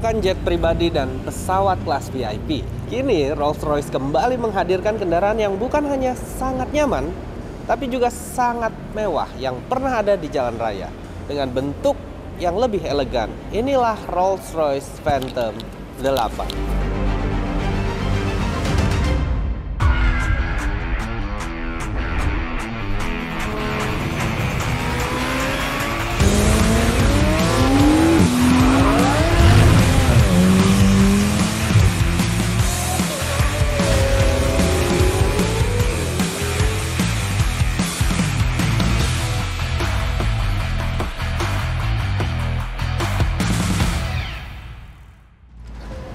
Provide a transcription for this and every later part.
merupakan jet pribadi dan pesawat kelas VIP. Kini Rolls-Royce kembali menghadirkan kendaraan yang bukan hanya sangat nyaman, tapi juga sangat mewah yang pernah ada di jalan raya. Dengan bentuk yang lebih elegan, inilah Rolls-Royce Phantom 8.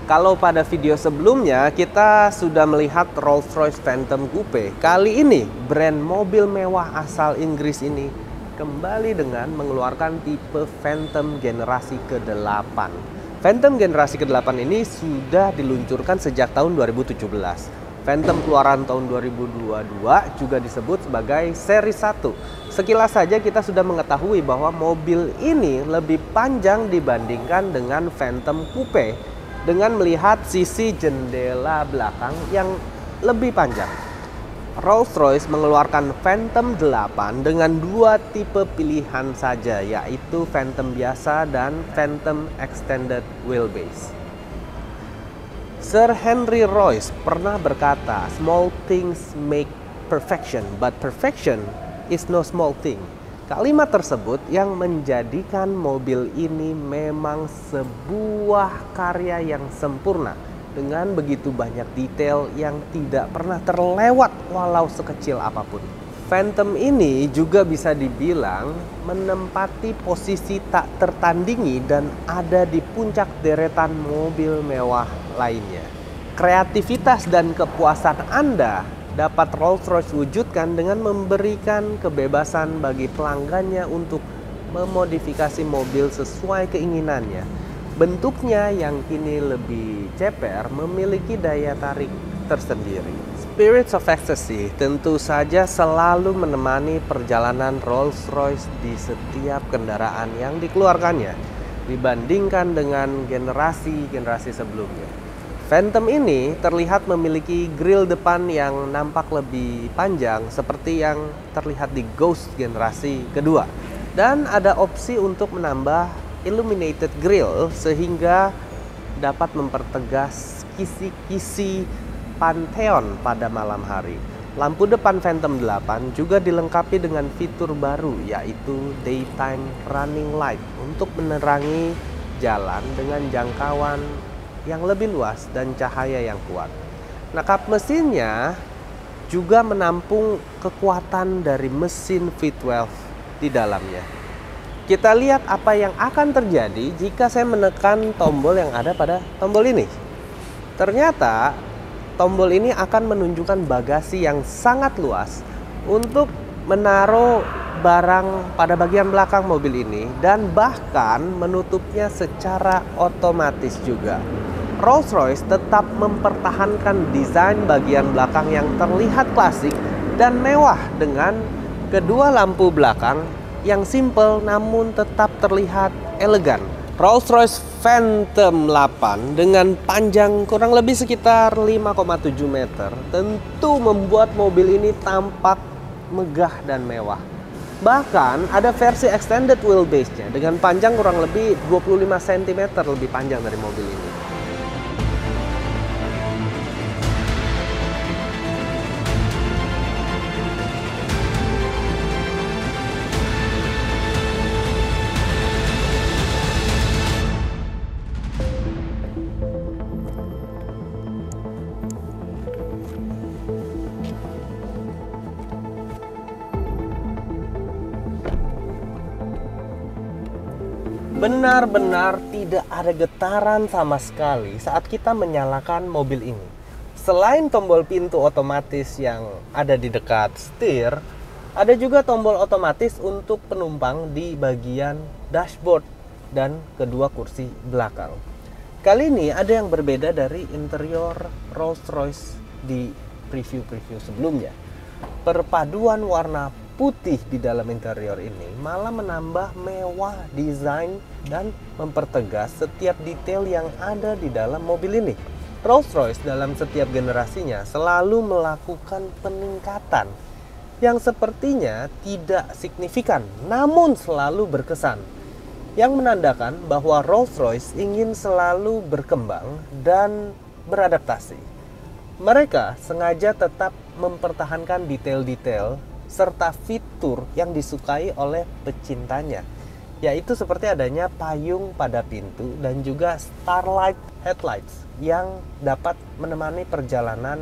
Kalau pada video sebelumnya kita sudah melihat Rolls-Royce Phantom Coupe, kali ini brand mobil mewah asal Inggris ini kembali dengan mengeluarkan tipe Phantom generasi ke-8. Phantom generasi ke-8 ini sudah diluncurkan sejak tahun 2017. Phantom keluaran tahun 2022 juga disebut sebagai seri 1. Sekilas saja kita sudah mengetahui bahwa mobil ini lebih panjang dibandingkan dengan Phantom Coupe, dengan melihat sisi jendela belakang yang lebih panjang. Rolls-Royce mengeluarkan Phantom 8 dengan dua tipe pilihan saja, yaitu Phantom biasa dan Phantom Extended Wheelbase. Sir Henry Royce pernah berkata, "Small things make perfection, but perfection is no small thing." Kalimat tersebut yang menjadikan mobil ini memang sebuah karya yang sempurna dengan begitu banyak detail yang tidak pernah terlewat walau sekecil apapun. Phantom ini juga bisa dibilang menempati posisi tak tertandingi dan ada di puncak deretan mobil mewah lainnya. Kreativitas dan kepuasan Anda dapat Rolls-Royce wujudkan dengan memberikan kebebasan bagi pelanggannya untuk memodifikasi mobil sesuai keinginannya. Bentuknya yang kini lebih ceper memiliki daya tarik tersendiri. Spirits of Ecstasy tentu saja selalu menemani perjalanan Rolls-Royce di setiap kendaraan yang dikeluarkannya dibandingkan dengan generasi-generasi sebelumnya. Phantom ini terlihat memiliki grill depan yang nampak lebih panjang seperti yang terlihat di Ghost generasi kedua. Dan ada opsi untuk menambah illuminated grill sehingga dapat mempertegas kisi-kisi Pantheon pada malam hari. Lampu depan Phantom 8 juga dilengkapi dengan fitur baru yaitu Daytime Running Light untuk menerangi jalan dengan jangkauan yang lebih luas dan cahaya yang kuat. Nah, kap mesinnya juga menampung kekuatan dari mesin V12 di dalamnya. Kita lihat apa yang akan terjadi jika saya menekan tombol yang ada pada tombol ini. Ternyata tombol ini akan menunjukkan bagasi yang sangat luas untuk menaruh barang pada bagian belakang mobil ini dan bahkan menutupnya secara otomatis juga. Rolls-Royce tetap mempertahankan desain bagian belakang yang terlihat klasik dan mewah dengan kedua lampu belakang yang simple namun tetap terlihat elegan. Rolls-Royce Phantom 8 dengan panjang kurang lebih sekitar 5,7 meter tentu membuat mobil ini tampak megah dan mewah. Bahkan ada versi extended wheelbase-nya dengan panjang kurang lebih 25 cm lebih panjang dari mobil ini. Benar-benar tidak ada getaran sama sekali saat kita menyalakan mobil ini. Selain tombol pintu otomatis yang ada di dekat setir, ada juga tombol otomatis untuk penumpang di bagian dashboard dan kedua kursi belakang. Kali ini ada yang berbeda dari interior Rolls-Royce di preview-preview sebelumnya. Perpaduan warna putih di dalam interior ini malah menambah mewah desain dan mempertegas setiap detail yang ada di dalam mobil ini. Rolls-Royce dalam setiap generasinya selalu melakukan peningkatan yang sepertinya tidak signifikan, namun selalu berkesan, yang menandakan bahwa Rolls-Royce ingin selalu berkembang dan beradaptasi. Mereka sengaja tetap mempertahankan detail-detail serta fitur yang disukai oleh pecintanya, yaitu seperti adanya payung pada pintu dan juga starlight headlights yang dapat menemani perjalanan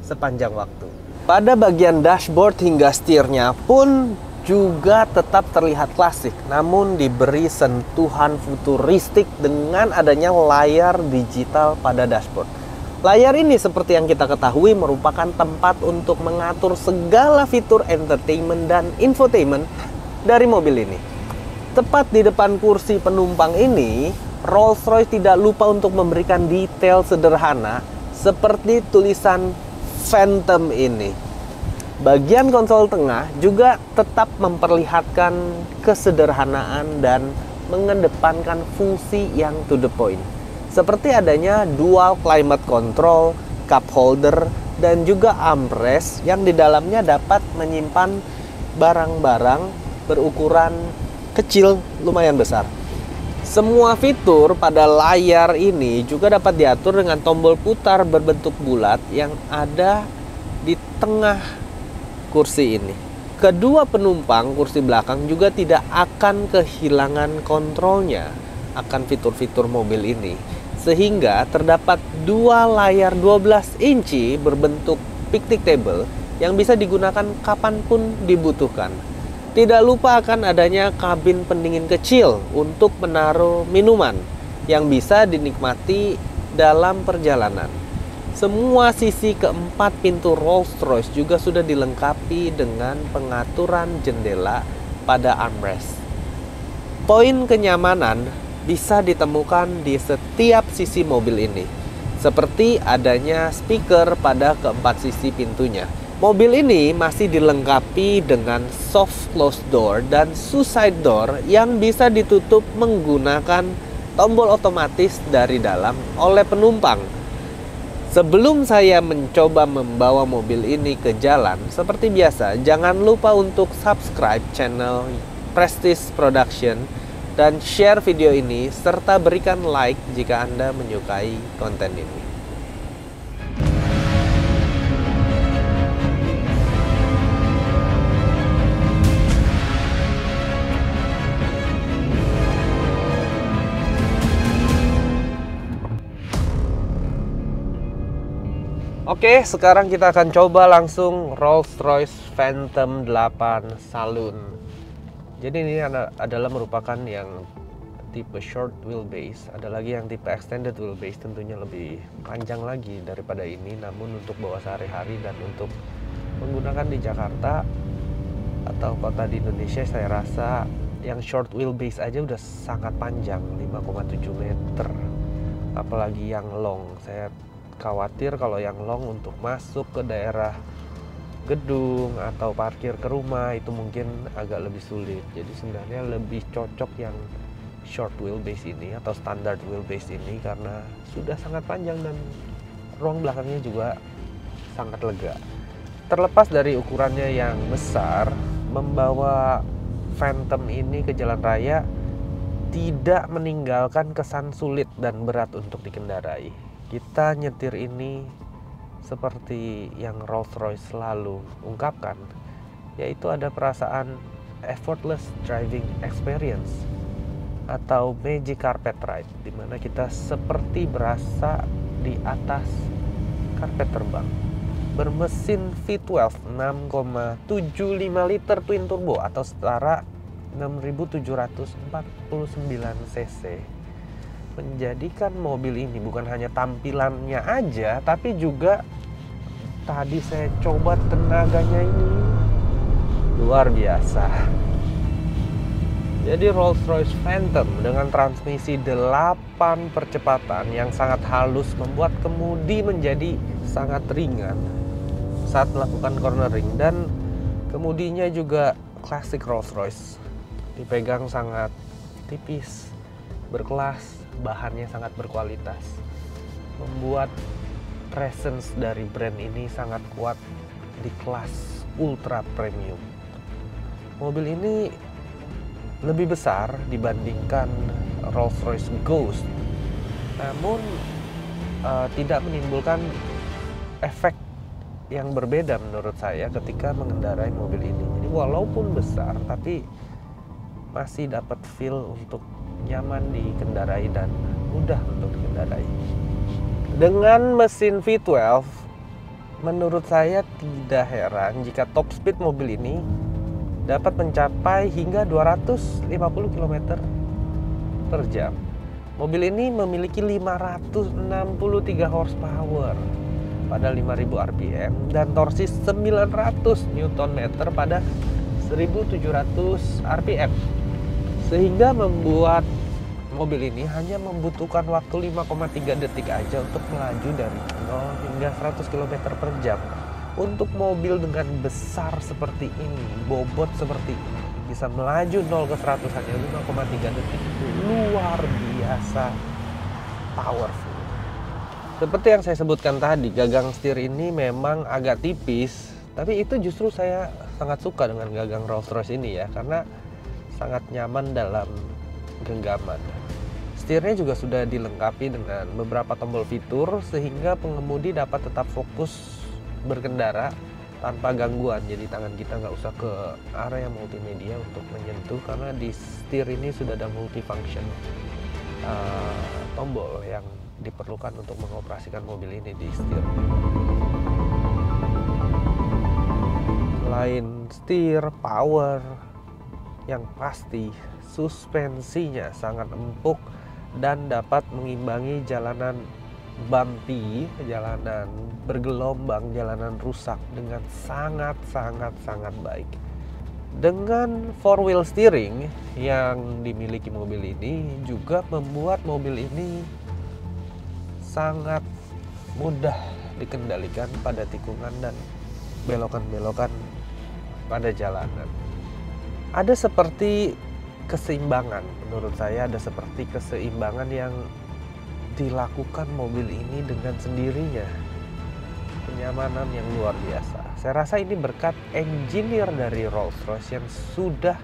sepanjang waktu. Pada bagian dashboard hingga setirnya pun juga tetap terlihat klasik, namun diberi sentuhan futuristik dengan adanya layar digital pada dashboard. Layar ini seperti yang kita ketahui merupakan tempat untuk mengatur segala fitur entertainment dan infotainment dari mobil ini. Tepat di depan kursi penumpang ini, Rolls-Royce tidak lupa untuk memberikan detail sederhana seperti tulisan Phantom ini. Bagian konsol tengah juga tetap memperlihatkan kesederhanaan dan mengedepankan fungsi yang to the point, seperti adanya dual climate control, cup holder, dan juga armrest yang di dalamnya dapat menyimpan barang-barang berukuran kecil lumayan besar. Semua fitur pada layar ini juga dapat diatur dengan tombol putar berbentuk bulat yang ada di tengah kursi ini. Kedua penumpang kursi belakang juga tidak akan kehilangan kontrolnya akan fitur-fitur mobil ini, sehingga terdapat dua layar 12 inci berbentuk picnic table yang bisa digunakan kapanpun dibutuhkan. Tidak lupa akan adanya kabin pendingin kecil untuk menaruh minuman yang bisa dinikmati dalam perjalanan. Semua sisi keempat pintu Rolls-Royce juga sudah dilengkapi dengan pengaturan jendela pada armrest. Poin kenyamanan bisa ditemukan di setiap sisi mobil ini, seperti adanya speaker pada keempat sisi pintunya. Mobil ini masih dilengkapi dengan soft close door dan suicide door yang bisa ditutup menggunakan tombol otomatis dari dalam oleh penumpang. Sebelum saya mencoba membawa mobil ini ke jalan, seperti biasa, jangan lupa untuk subscribe channel Prestige Production dan share video ini, serta berikan like jika Anda menyukai konten ini. Oke, sekarang kita akan coba langsung Rolls-Royce Phantom 8 Saloon. Jadi ini adalah merupakan yang tipe short wheelbase. Ada lagi yang tipe extended wheelbase, tentunya lebih panjang lagi daripada ini. Namun untuk bawa sehari-hari dan untuk menggunakan di Jakarta atau kota di Indonesia, saya rasa yang short wheelbase aja udah sangat panjang, 5,7 meter. Apalagi yang long, saya khawatir kalau yang long untuk masuk ke daerah gedung atau parkir ke rumah itu mungkin agak lebih sulit. Jadi sebenarnya lebih cocok yang short wheelbase ini atau standard wheelbase ini karena sudah sangat panjang dan ruang belakangnya juga sangat lega. Terlepas dari ukurannya yang besar, membawa Phantom ini ke jalan raya tidak meninggalkan kesan sulit dan berat untuk dikendarai. Kita nyetir ini seperti yang Rolls-Royce selalu ungkapkan, yaitu ada perasaan effortless driving experience atau magic carpet ride, di mana kita seperti berasa di atas karpet terbang. Bermesin V12 6,75 liter twin turbo atau setara 6.749 cc. Menjadikan mobil ini bukan hanya tampilannya aja, tapi juga tadi saya coba tenaganya ini luar biasa. Jadi Rolls-Royce Phantom dengan transmisi 8 percepatan yang sangat halus membuat kemudi menjadi sangat ringan saat melakukan cornering, dan Kemudinya juga klasik Rolls-Royce, dipegang sangat tipis, berkelas, bahannya sangat berkualitas, membuat presence dari brand ini sangat kuat di kelas ultra premium. Mobil ini lebih besar dibandingkan Rolls-Royce Ghost, namun tidak menimbulkan efek yang berbeda menurut saya ketika mengendarai mobil ini. Jadi walaupun besar, tapi masih dapat feel untuk nyaman dikendarai dan mudah untuk dikendarai. Dengan mesin V12, menurut saya tidak heran jika top speed mobil ini dapat mencapai hingga 250 km per jam. Mobil ini memiliki 563 horsepower pada 5000 rpm dan torsi 900 Nm pada 1700 rpm, sehingga membuat mobil ini hanya membutuhkan waktu 5,3 detik aja untuk melaju dari 0 hingga 100 km per jam. Untuk mobil dengan besar seperti ini, bobot seperti ini, bisa melaju 0 ke 100 hanya 5,3 detik, itu luar biasa powerful. Seperti yang saya sebutkan tadi, gagang setir ini memang agak tipis, tapi itu justru saya sangat suka dengan gagang Rolls-Royce ini ya, karena sangat nyaman dalam genggaman. Setirnya juga sudah dilengkapi dengan beberapa tombol fitur sehingga pengemudi dapat tetap fokus berkendara tanpa gangguan. Jadi tangan kita nggak usah ke area multimedia untuk menyentuh, karena di setir ini sudah ada multifunction tombol yang diperlukan untuk mengoperasikan mobil ini di setir. Selain setir, power, yang pasti suspensinya sangat empuk dan dapat mengimbangi jalanan bumpy, jalanan bergelombang, jalanan rusak dengan sangat baik. Dengan 4-wheel steering yang dimiliki mobil ini juga membuat mobil ini sangat mudah dikendalikan pada tikungan dan belokan-belokan pada jalanan. Ada seperti keseimbangan, menurut saya ada seperti keseimbangan yang dilakukan mobil ini dengan sendirinya. Kenyamanan yang luar biasa. Saya rasa ini berkat engineer dari Rolls-Royce yang sudah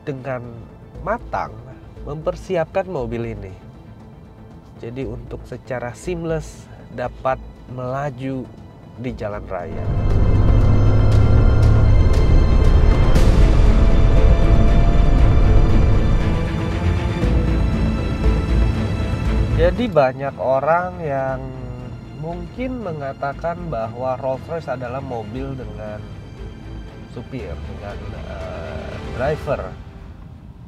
dengan matang mempersiapkan mobil ini. Jadi untuk secara seamless dapat melaju di jalan raya. Jadi banyak orang yang mungkin mengatakan bahwa Rolls-Royce adalah mobil dengan supir, dengan driver.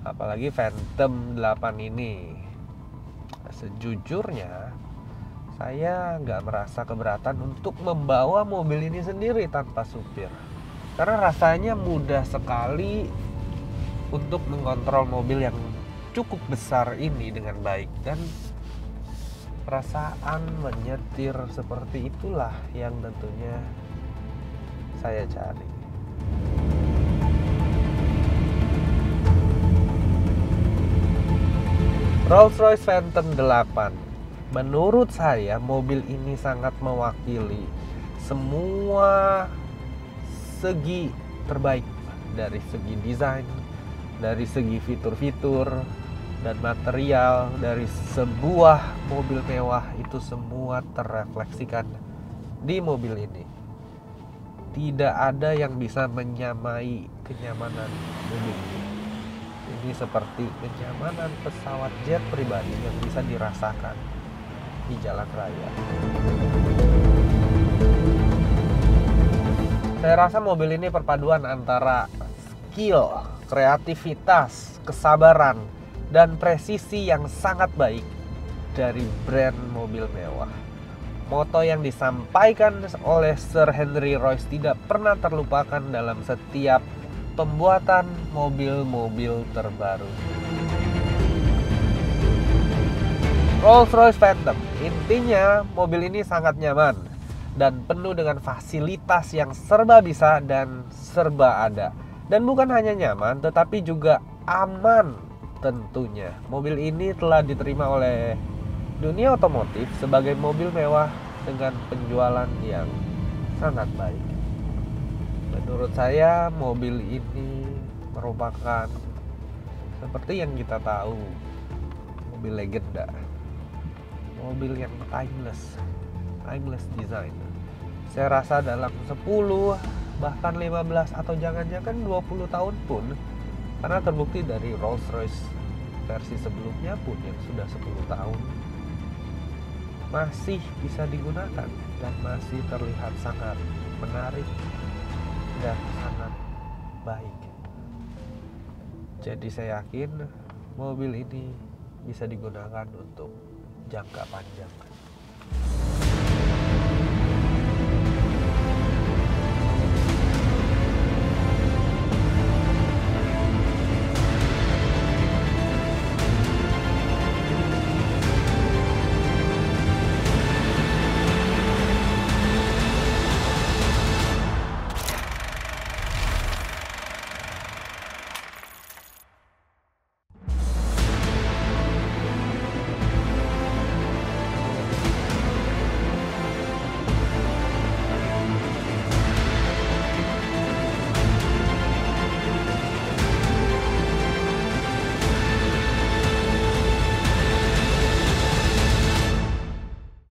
Apalagi Phantom 8 ini. Sejujurnya, saya nggak merasa keberatan untuk membawa mobil ini sendiri tanpa supir. Karena rasanya mudah sekali untuk mengontrol mobil yang cukup besar ini dengan baik. Dan perasaan menyetir seperti itulah yang tentunya saya cari. Rolls-Royce Phantom 8, menurut saya mobil ini sangat mewakili semua segi terbaik, dari segi desain, dari segi fitur-fitur dan material dari sebuah mobil mewah. Itu semua terrefleksikan di mobil ini. Tidak ada yang bisa menyamai kenyamanan mobil ini. Ini seperti kenyamanan pesawat jet pribadi yang bisa dirasakan di jalan raya. Saya rasa mobil ini perpaduan antara skill, kreativitas, kesabaran, dan presisi yang sangat baik dari brand mobil mewah. Moto yang disampaikan oleh Sir Henry Royce tidak pernah terlupakan dalam setiap pembuatan mobil-mobil terbaru. Rolls-Royce Phantom, intinya mobil ini sangat nyaman, dan penuh dengan fasilitas yang serba bisa dan serba ada. Dan bukan hanya nyaman, tetapi juga aman tentunya. Mobil ini telah diterima oleh dunia otomotif sebagai mobil mewah dengan penjualan yang sangat baik. Menurut saya mobil ini merupakan seperti yang kita tahu, mobil legenda, mobil yang timeless design. Saya rasa dalam 10 bahkan 15 atau jangan-jangan 20 tahun pun, karena terbukti dari Rolls-Royce versi sebelumnya pun yang sudah 10 tahun masih bisa digunakan dan masih terlihat sangat menarik dan sangat baik. Jadi saya yakin mobil ini bisa digunakan untuk jangka panjang.